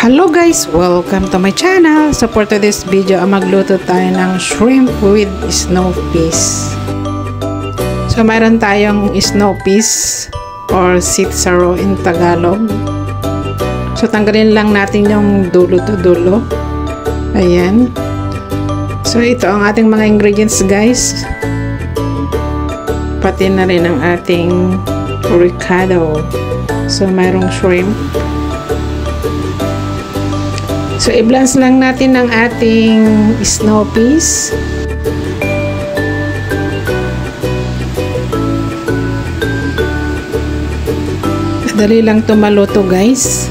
Hello guys! Welcome to my channel. So for today's video, magluto tayo ng shrimp with snow peas. So mayroon tayong snow peas or sitsaro in Tagalog. So tanggalin lang natin yung dulo to dulo. Ayan. So ito ang ating mga ingredients guys. Pati na rin ang ating ricado. So mayroong shrimp. So, i-blend lang natin ng ating snow peas. Madali lang ito maluto guys.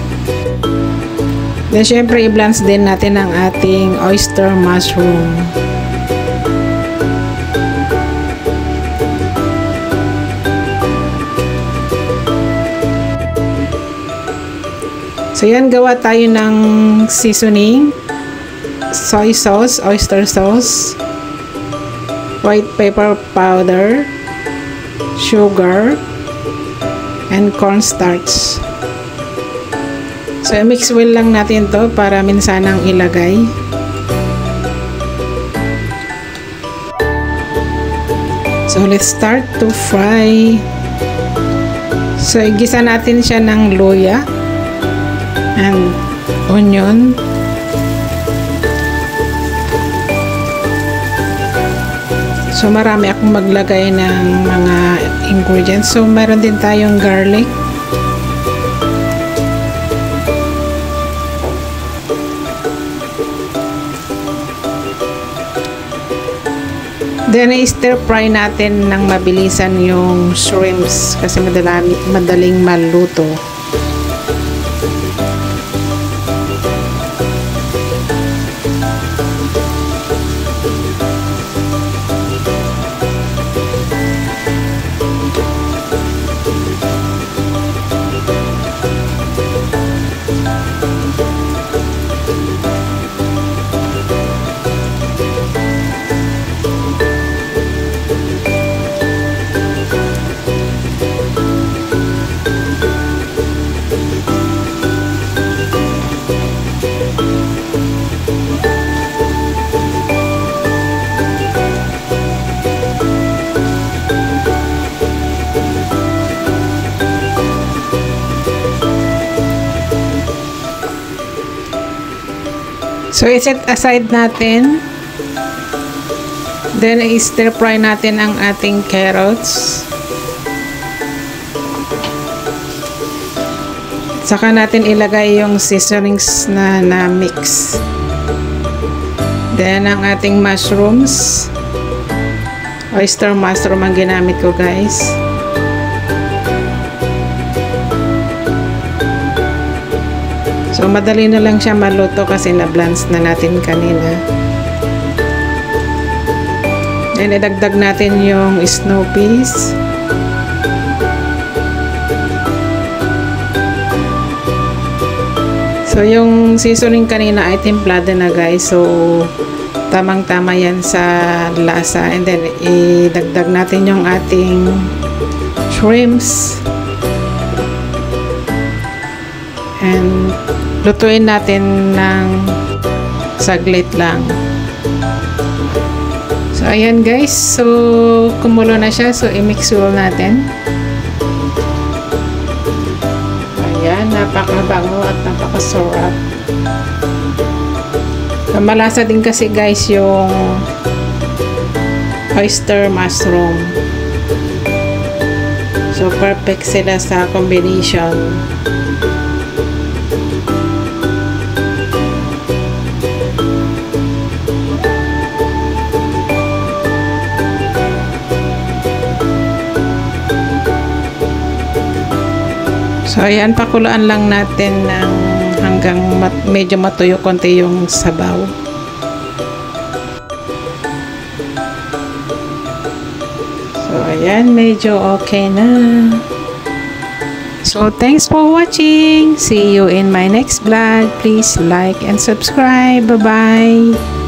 Then, syempre, i-blend din natin ang ating oyster mushroom. So, yan, gawa tayo ng seasoning, soy sauce, oyster sauce, white pepper powder, sugar, and cornstarch. So, mix well lang natin to para minsanang ilagay. So, let's start to fry. So, igisa natin siya ng luya and onion. So marami akong maglagay ng mga ingredients. So meron din tayong garlic. Then i-stir fry natin ng mabilisan yung shrimps kasi madaling maluto. So, i-set aside natin. Then, i-stir fry natin ang ating carrots. Saka natin ilagay yung seasonings na mix. Then, ang ating mushrooms. Oyster mushroom ang ginamit ko, guys. So, madali na lang siya maluto kasi na-blends na natin kanina. Then, idagdag natin yung snow peas. So, yung seasoning kanina ay timplado na guys. So, tamang-tama yan sa lasa. And then, idagdag natin yung ating shrimps. And lutuin natin ng saglit lang. So, ayan guys. So, kumulo na siya. So, i-mix well natin. Ayan. Napakabango at napakasarap. Malasa din kasi guys yung oyster mushroom. So, perfect sila sa combination. So, ayan, pakuluan lang natin ng hanggang medyo matuyo konti yung sabaw. So, ayan, medyo okay na. So, thanks for watching. See you in my next vlog. Please like and subscribe. Bye-bye.